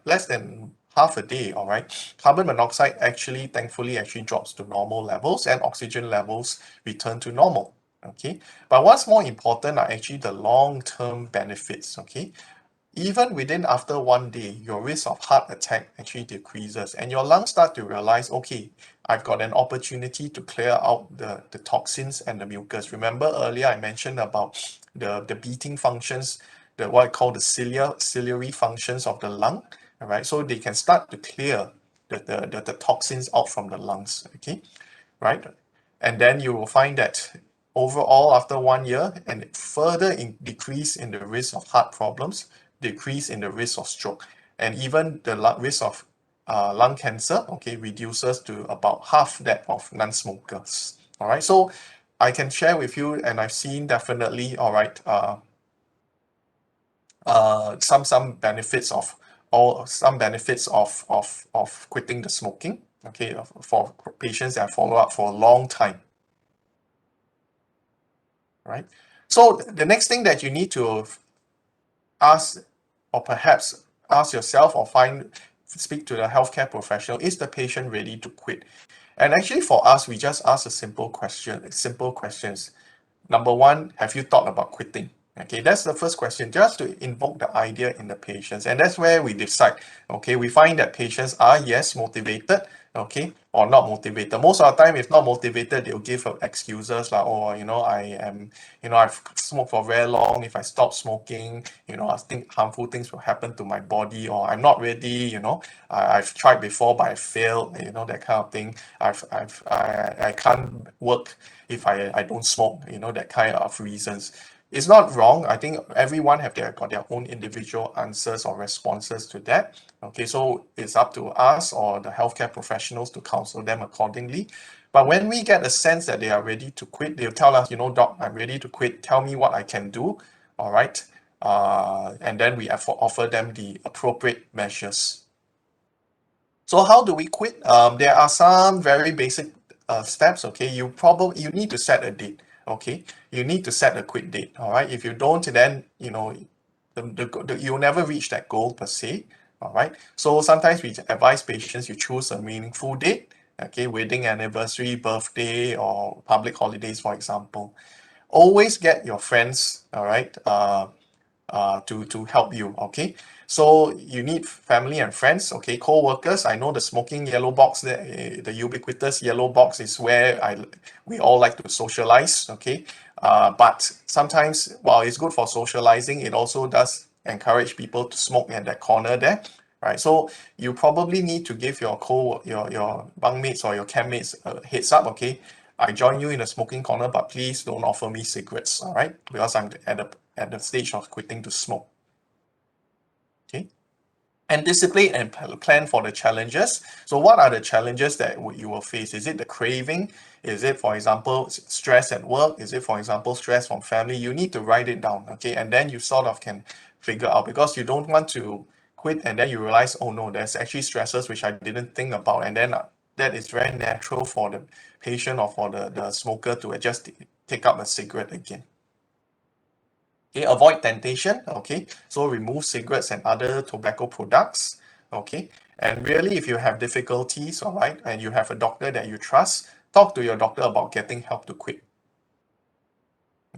less than half a day, all right, carbon monoxide actually, thankfully, actually drops to normal levels and oxygen levels return to normal. Okay, but what's more important are actually the long-term benefits. Okay, even within after 1 day, your risk of heart attack actually decreases and your lungs start to realize, okay, I've got an opportunity to clear out the toxins and the mucus. Remember earlier I mentioned about the beating functions, the what I call the ciliary functions of the lung, all right? So they can start to clear the toxins out from the lungs, okay, right? And then you will find that overall after 1 year, and further decrease in the risk of heart problems, decrease in the risk of stroke, and even the risk of lung cancer, okay, reduces to about half that of non-smokers. All right, so I can share with you, and I've seen definitely, all right, some benefits of quitting the smoking, okay, for patients that follow up for a long time, right? So the next thing that you need to ask, or perhaps ask yourself or speak to the healthcare professional, is the patient ready to quit? And actually for us, we just ask a simple questions. Number one, have you thought about quitting? Okay, that's the first question, just to invoke the idea in the patients. And that's where we decide. Okay, we find that patients are, yes, motivated, okay, or not motivated. Most of the time, if not motivated, they'll give excuses like, oh, I've smoked for very long. If I stop smoking, I think harmful things will happen to my body, or I'm not ready, I've tried before, but I failed, that kind of thing. I can't work if I don't smoke, that kind of reasons. It's not wrong. I think everyone got their own individual answers or responses to that. Okay, so it's up to us or the healthcare professionals to counsel them accordingly. But when we get a sense that they are ready to quit, they'll tell us, doc, I'm ready to quit. Tell me what I can do. All right. And then we offer them the appropriate measures. So how do we quit? There are some very basic steps. Okay, you need to set a date. Okay, you need to set a quit date. All right, if you don't, then you'll never reach that goal per se. All right, so sometimes we advise patients you choose a meaningful date. Okay, wedding anniversary, birthday, or public holidays, for example. Always get your friends, all right, to help you. Okay, so you need family and friends. Okay, co-workers. I know the smoking yellow box, the ubiquitous yellow box is where we all like to socialize. Okay, but sometimes while it's good for socializing, it also does encourage people to smoke in that corner there. Right, so you probably need to give your bunkmates or your campmates a heads up. Okay, I join you in the smoking corner, but please don't offer me cigarettes. All right, because I'm at the stage of quitting to smoke. Okay, anticipate and plan for the challenges. So what are the challenges that you will face? Is it the craving? Is it, for example, stress at work? Is it, for example, stress from family? You need to write it down. Okay, and then you sort of can figure out, because you don't want to quit and then you realize, oh no, there's actually stresses which I didn't think about, and then that is very natural for the patient or for the smoker to just take up a cigarette again. Okay, avoid temptation. Okay, so remove cigarettes and other tobacco products. Okay, and really, if you have difficulties, all right, and you have a doctor that you trust, talk to your doctor about getting help to quit.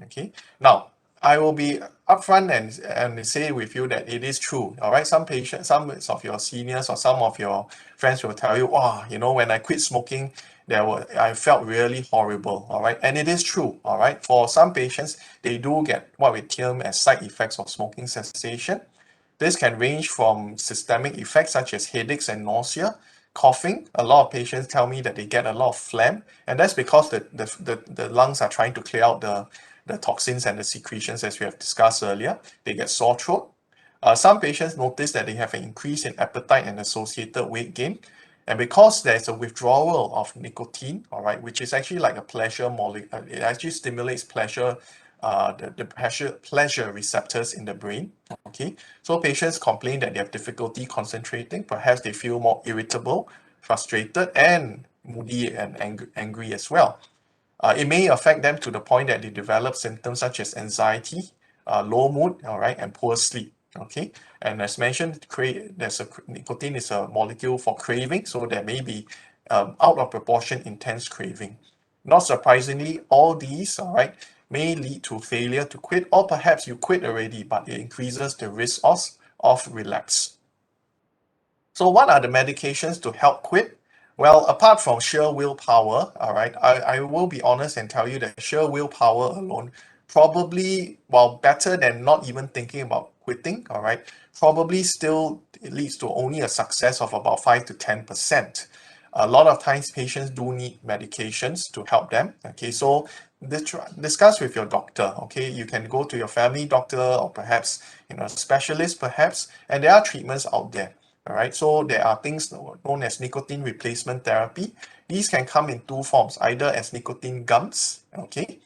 Okay, now I will be upfront and say with you that it is true. All right, some of your seniors or some of your friends will tell you, "Wow, when I quit smoking, I felt really horrible." All right, and it is true. All right, for some patients, they do get what we term as side effects of smoking cessation. This can range from systemic effects such as headaches and nausea, coughing. A lot of patients tell me that they get a lot of phlegm, and that's because the lungs are trying to clear out the toxins and the secretions, as we have discussed earlier. They get sore throat. Some patients notice that they have an increase in appetite and associated weight gain. And because there's a withdrawal of nicotine, all right, which is actually like a pleasure molecule, it actually stimulates the pleasure receptors in the brain. Okay, so patients complain that they have difficulty concentrating. Perhaps they feel more irritable, frustrated, and moody and angry as well. It may affect them to the point that they develop symptoms such as anxiety, low mood, all right, and poor sleep. Okay, and as mentioned, nicotine is a molecule for craving, so there may be out of proportion intense craving. Not surprisingly, all these, all right, may lead to failure to quit, or perhaps you quit already, but it increases the risk of relapse. So what are the medications to help quit? Well, apart from sheer willpower, all right, I will be honest and tell you that sheer willpower alone probably, while better than not even thinking about quitting, all right, probably still it leads to only a success of about 5 to 10%. A lot of times patients do need medications to help them. Okay, so discuss with your doctor. Okay, you can go to your family doctor or perhaps specialist perhaps, and there are treatments out there. All right, so there are things known as nicotine replacement therapy. These can come in two forms, either as nicotine gums, okay?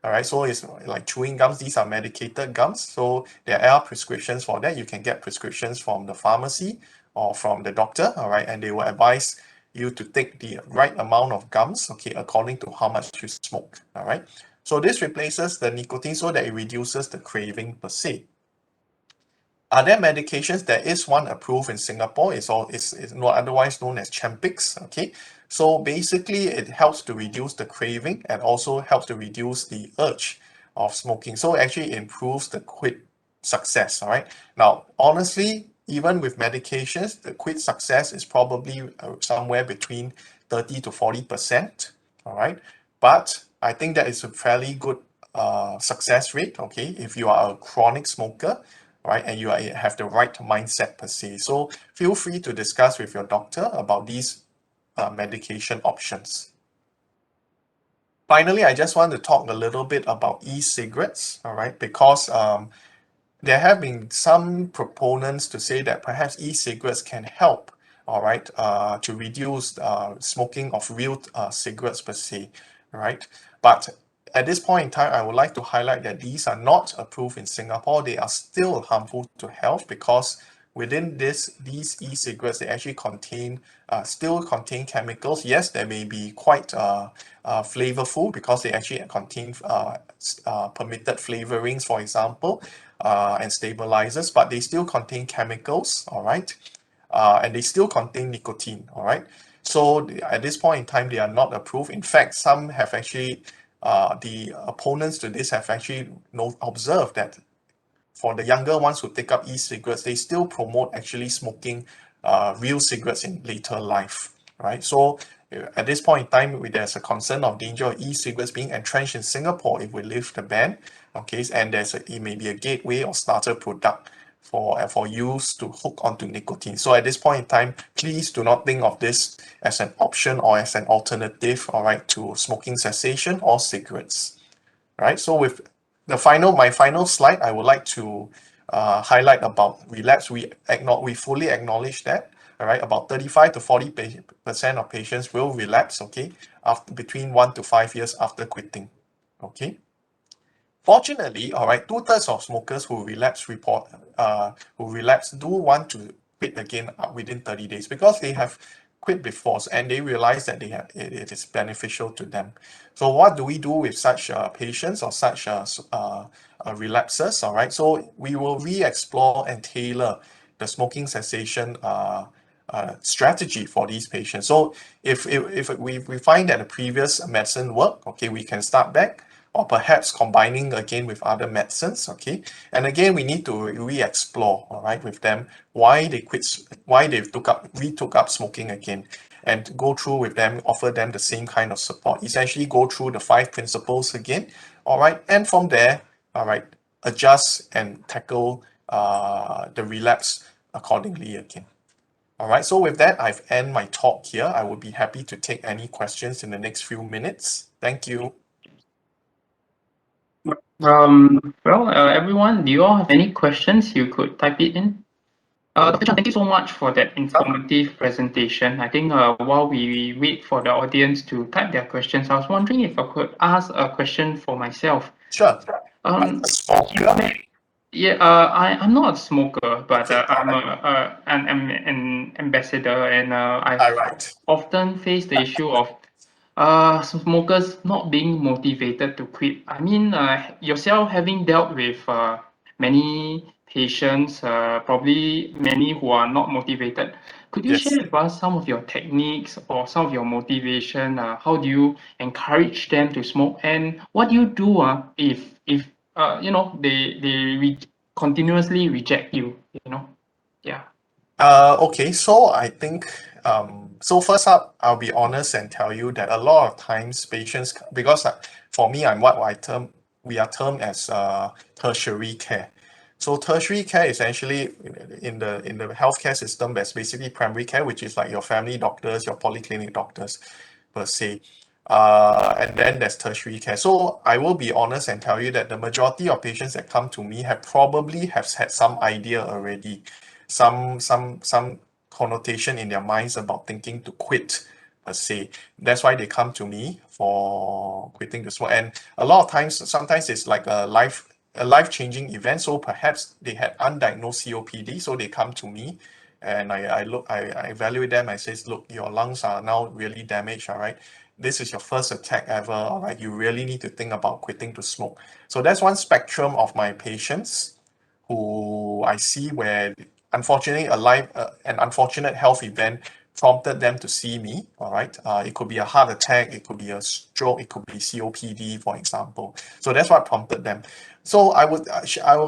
All right, so it's like chewing gums. These are medicated gums. So there are prescriptions for that. You can get prescriptions from the pharmacy or from the doctor, all right, and they will advise you to take the right amount of gums, okay, according to how much you smoke, all right? So this replaces the nicotine so that it reduces the craving per se. Are there medications? There is one approved in Singapore. It's not otherwise known as Champix. Okay, so basically it helps to reduce the craving and also helps to reduce the urge of smoking. So it actually improves the quit success. All right. Now, honestly, even with medications, the quit success is probably somewhere between 30 to 40%. All right, but I think that is a fairly good success rate. Okay, if you are a chronic smoker, right? And you have the right mindset per se. So feel free to discuss with your doctor about these medication options. Finally, I just want to talk a little bit about e-cigarettes, all right? Because there have been some proponents to say that perhaps e-cigarettes can help, all right, to reduce smoking of real cigarettes per se, right? But at this point in time, I would like to highlight that these are not approved in Singapore. They are still harmful to health because within these e-cigarettes, they actually still contain chemicals. Yes, they may be quite flavorful because they actually contain permitted flavorings, for example, and stabilizers, but they still contain chemicals, all right? And they still contain nicotine, all right? So at this point in time, they are not approved. In fact, some have actually, the opponents to this have actually observed that for the younger ones who take up e-cigarettes, they still promote actually smoking real cigarettes in later life, right? So at this point in time, there's a concern of danger of e-cigarettes being entrenched in Singapore if we lift the ban, okay? And it may be a gateway or starter product for use to hook onto nicotine. So at this point in time, please do not think of this as an option or as an alternative, all right, to smoking cessation or cigarettes. Right. So with my final slide, I would like to highlight about relapse. We fully acknowledge that. All right, about 35 to 40% of patients will relapse. Okay, after between 1 to 5 years after quitting. Okay. Fortunately, all right, two-thirds of smokers who relapse do want to quit again within 30 days because they have quit before and they realize that it is beneficial to them. So what do we do with such patients or such relapses? All right, so we will re-explore and tailor the smoking cessation strategy for these patients. So if we find that the previous medicine work, okay, we can start back or perhaps combining again with other medicines, okay? And again, we need to re-explore, all right, with them why they retook up smoking again, and go through with them, offer them the same kind of support. Essentially, go through the 5 principles again, all right, and from there, all right, adjust and tackle the relapse accordingly again. All right, so with that, I've ended my talk here. I would be happy to take any questions in the next few minutes. Thank you. Everyone, do you all have any questions? You could type it in. Dr. Chan, thank you so much for that informative presentation. I think while we wait for the audience to type their questions, I was wondering if I could ask a question for myself. Sure. Yeah, I'm not a smoker, but I'm an ambassador, and I've often faced the issue of smokers not being motivated to quit. I mean, yourself having dealt with many patients, probably many who are not motivated. Could you Yes. share with us some of your techniques or some of your motivation? How do you encourage them to smoke? And what do you do if they continuously reject you? Yeah. Okay, so I think so first up, I'll be honest and tell you that a lot of times patients, because for me, we are termed as tertiary care. So tertiary care is essentially in the healthcare system, there's basically primary care, which is like your family doctors, your polyclinic doctors per se. And then there's tertiary care. So I will be honest and tell you that the majority of patients that come to me have had some idea already, some connotation in their minds about thinking to quit per se. That's why they come to me for quitting the smoke. And a lot of times, sometimes it's like a life-changing event. So perhaps they had undiagnosed COPD, so they come to me and I evaluate them. I says, look, your lungs are now really damaged, all right? This is your first attack ever, all right? You really need to think about quitting to smoke. So that's one spectrum of my patients who I see where unfortunately an unfortunate health event prompted them to see me, all right? It could be a heart attack, it could be a stroke, it could be COPD, for example. So that's what prompted them. So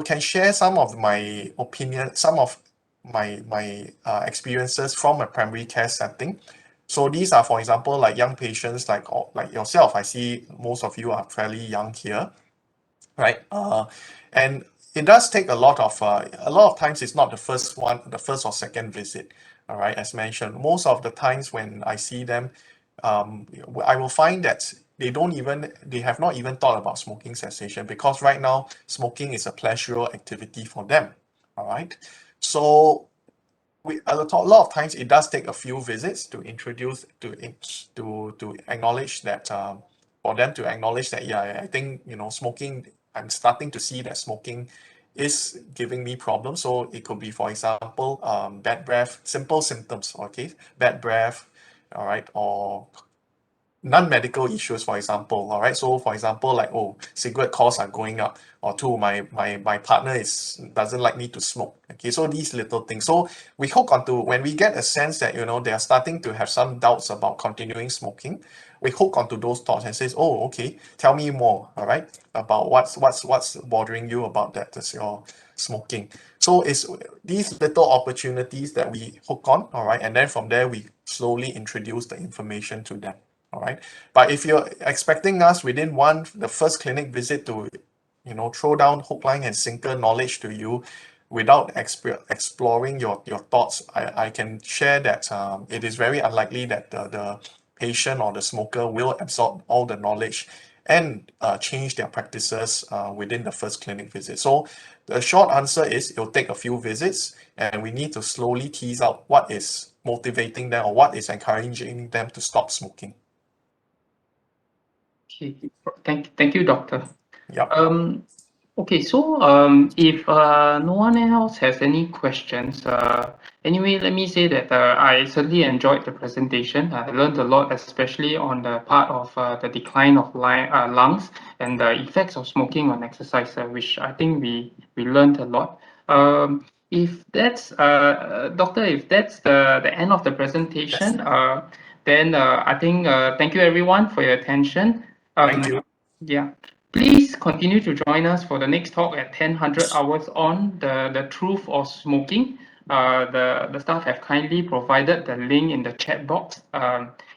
can share some of my opinion, some of my experiences from a primary care setting. So these are, for example, like young patients like yourself. I see most of you are fairly young here, right? And it does take a lot of times it's not the first or second visit, all right? As mentioned, most of the times when I see them, I will find that they have not even thought about smoking cessation, because right now smoking is a pleasurable activity for them, all right? So a lot of times it does take a few visits to introduce to acknowledge that for them to acknowledge that, yeah, I think smoking, I'm starting to see that smoking is giving me problems. So it could be, for example, bad breath, simple symptoms, okay, bad breath, all right, or non-medical issues, for example. All right. So for example, like, oh, cigarette costs are going up, or two, my partner doesn't like me to smoke. Okay. So these little things. So we hook onto when we get a sense that they are starting to have some doubts about continuing smoking, we hook onto those thoughts and says, oh, okay, tell me more, all right, about what's bothering you about that's your smoking. So it's these little opportunities that we hook on, all right, and then from there we slowly introduce the information to them. All right. But if you're expecting us within the first clinic visit to, throw down hook, line, and sinker knowledge to you without exploring your thoughts, I can share that it is very unlikely that the patient or the smoker will absorb all the knowledge and change their practices within the first clinic visit. So the short answer is it'll take a few visits, and we need to slowly tease out what is motivating them or what is encouraging them to stop smoking. Okay. Thank you, doctor. Yep. Okay, so if no one else has any questions, anyway, let me say that I certainly enjoyed the presentation. I learned a lot, especially on the part of the decline of lungs and the effects of smoking on exercise, which I think we learned a lot. If that's doctor, if that's the end of the presentation, then I think thank you everyone for your attention. Thank you. Yeah. Please continue to join us for the next talk at 10:00 hours on the truth of smoking. The staff have kindly provided the link in the chat box.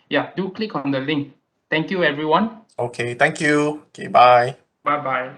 Yeah, do click on the link. Thank you, everyone. Okay, thank you. Okay, bye. Bye bye.